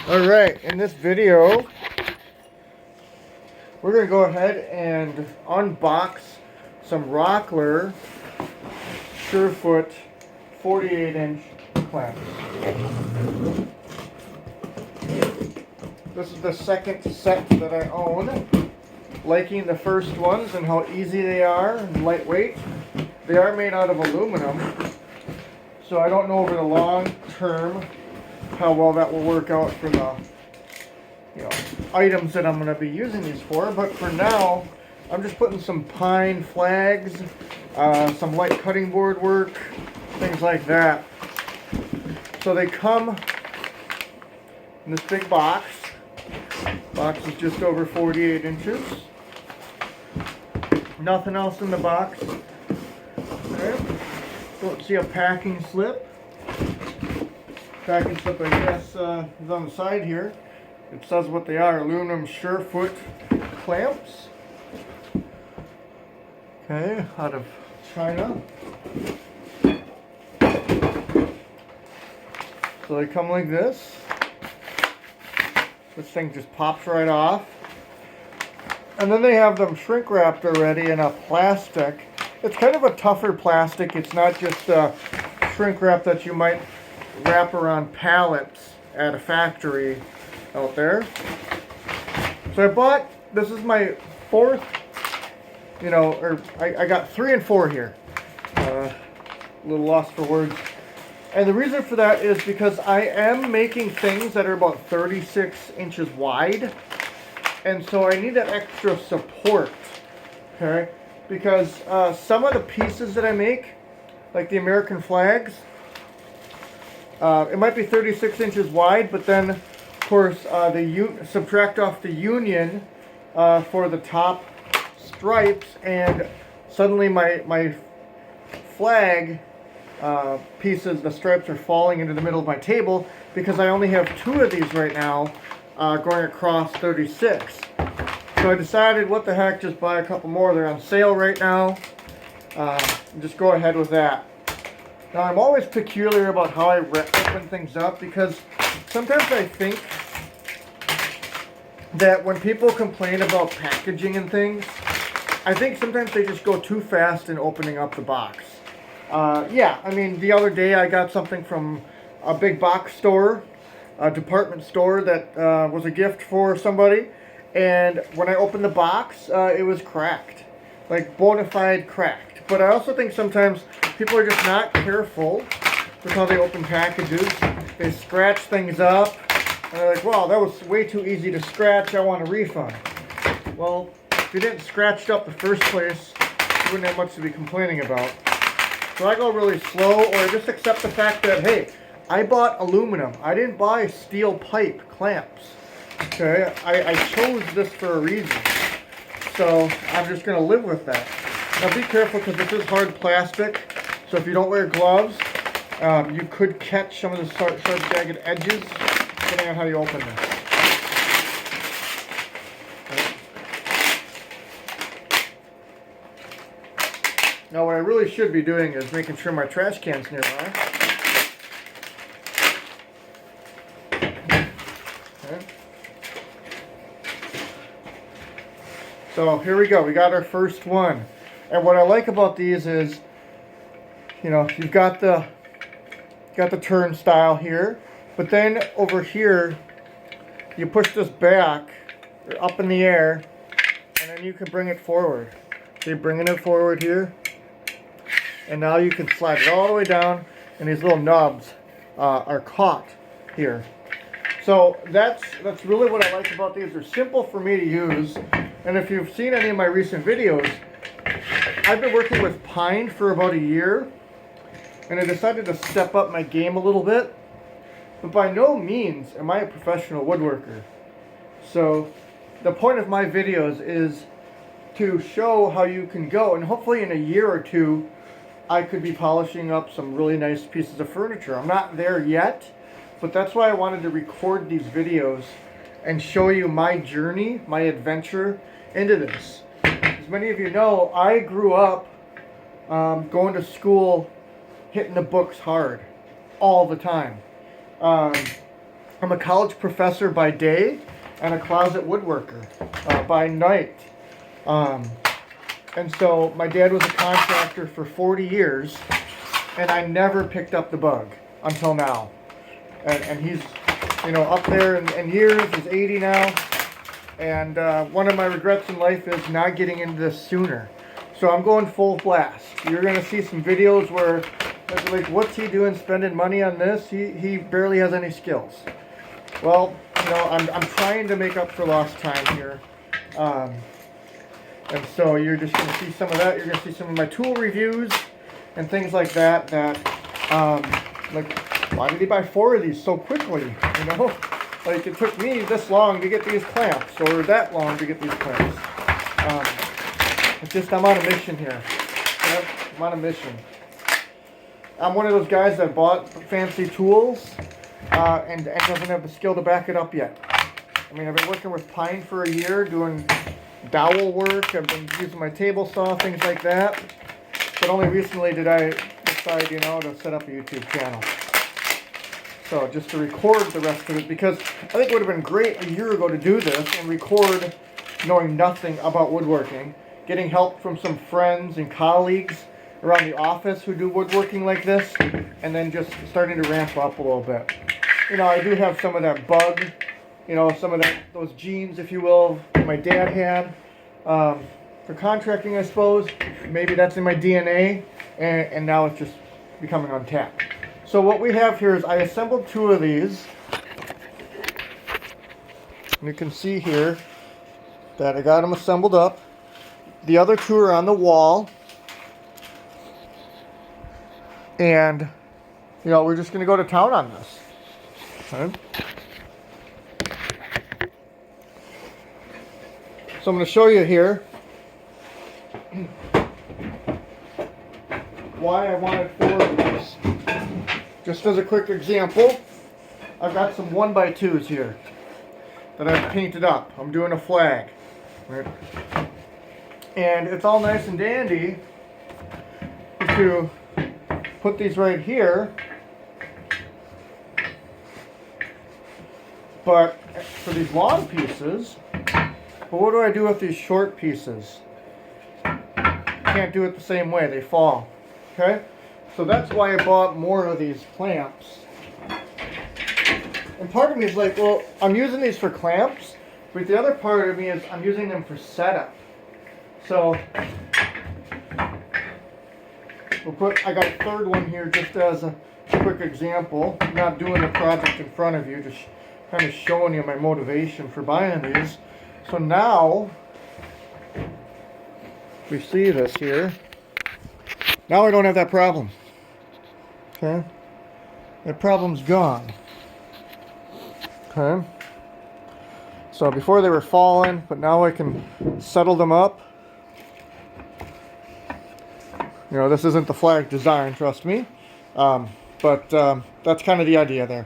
Alright, in this video, we're going to go ahead and unbox some Rockler Surefoot 48-inch clamps. This is the second set that I own. Liking the first ones and how easy they are and lightweight. They are made out of aluminum, so I don't know over the long term how well that will work out for the items that I'm going to be using these for. But for now, I'm just putting some pine flags, some light cutting board work, things like that. So they come in this big box. Box is just over 48 inches. Nothing else in the box. Okay. Don't see a packing slip. Packing slip, I guess, is on the side here. It says what they are: aluminum Surefoot clamps. Okay, out of China. So they come like this. This thing just pops right off. And then they have them shrink wrapped already in a plastic. It's kind of a tougher plastic. It's not just a shrink wrap that you might wrap around pallets at a factory out there. So I bought, this is my fourth, I got 3 and 4 here. A little lost for words. And the reason for that is because I am making things that are about 36 inches wide. And so I need that extra support, okay? Because some of the pieces that I make, like the American flags, it might be 36 inches wide, but then, of course, subtract off the union for the top stripes, and suddenly my flag pieces, the stripes are falling into the middle of my table because I only have 2 of these right now going across 36. So I decided, what the heck, just buy a couple more. They're on sale right now. Just go ahead with that. Now, I'm always peculiar about how I open things up, because sometimes I think that when people complain about packaging and things, I think sometimes they just go too fast in opening up the box. Yeah, I mean, the other day I got something from a big box store, a department store that was a gift for somebody, and when I opened the box, it was cracked, like bona fide cracked. But I also think sometimes people are just not careful with how they open packages. They scratch things up, and they're like, wow, that was way too easy to scratch, I want a refund. Well, if you didn't scratch it up the first place, you wouldn't have much to be complaining about. So I go really slow, or I just accept the fact that, hey, I bought aluminum. I didn't buy steel pipe clamps. Okay, I chose this for a reason. So I'm just going to live with that. Now be careful, because this is hard plastic. So if you don't wear gloves, you could catch some of the sharp jagged edges, depending on how you open this. Now what I really should be doing is making sure my trash can's nearby. Okay. So here we go. We got our first one. And what I like about these is, you've got the turnstile here, but then over here you push this back or up in the air, and then you can bring it forward. So you're bringing it forward here, and now you can slide it all the way down, and these little nubs are caught here. So that's really what I like about these. They're simple for me to use, and if you've seen any of my recent videos, I've been working with pine for about a year, and I decided to step up my game a little bit, but by no means am I a professional woodworker. So the point of my videos is to show how you can go, and hopefully in a year or two I could be polishing up some really nice pieces of furniture. I'm not there yet, but that's why I wanted to record these videos and show you my journey, my adventure into this. As many of you know, I grew up going to school, hitting the books hard all the time. I'm a college professor by day and a closet woodworker by night. And so my dad was a contractor for 40 years, and I never picked up the bug until now. And he's, you know, up there in years. He's 80 now. And one of my regrets in life is not getting into this sooner. So I'm going full blast. You're going to see some videos where, like, what's he doing spending money on this? He barely has any skills. Well, you know, I'm trying to make up for lost time here. And so you're just going to see some of that. You're going to see some of my tool reviews and things like that. Like, why did he buy 4 of these so quickly? You know, like it took me this long to get these clamps, or that long to get these clamps. It's just I'm on a mission here. Yep, I'm on a mission. I'm one of those guys that bought fancy tools and doesn't have the skill to back it up yet. I mean, I've been working with pine for a year, doing dowel work. I've been using my table saw, things like that. But only recently did I decide, you know, to set up a YouTube channel. So just to record the rest of it, because I think it would have been great a year ago to do this and record knowing nothing about woodworking, getting help from some friends and colleagues around the office who do woodworking like this, and then just starting to ramp up a little bit. You know, I do have some of that bug, you know, some of those genes, if you will, my dad had. For contracting, I suppose, maybe that's in my DNA, and now it's just becoming untapped. So what we have here is I assembled 2 of these. And you can see here that I got them assembled up. The other 2 are on the wall. And, you know, we're just going to go to town on this. Okay. So I'm going to show you here why I wanted 4 of these. Just as a quick example, I've got some 1x2s here that I've painted up. I'm doing a flag. Right? And it's all nice and dandy to put these right here. But for these long pieces, but what do I do with these short pieces? Can't do it the same way, they fall. Okay? So that's why I bought more of these clamps. And part of me is like, well, I'm using these for clamps, but the other part of me is I'm using them for setup. So I got a 3rd one here just as a quick example. I'm not doing the project in front of you, just kind of showing you my motivation for buying these. So now, we see this here. Now I don't have that problem. Okay? That problem's gone. Okay? So before they were falling, but now I can settle them up. You know, this isn't the flag design, trust me. But that's kind of the idea there.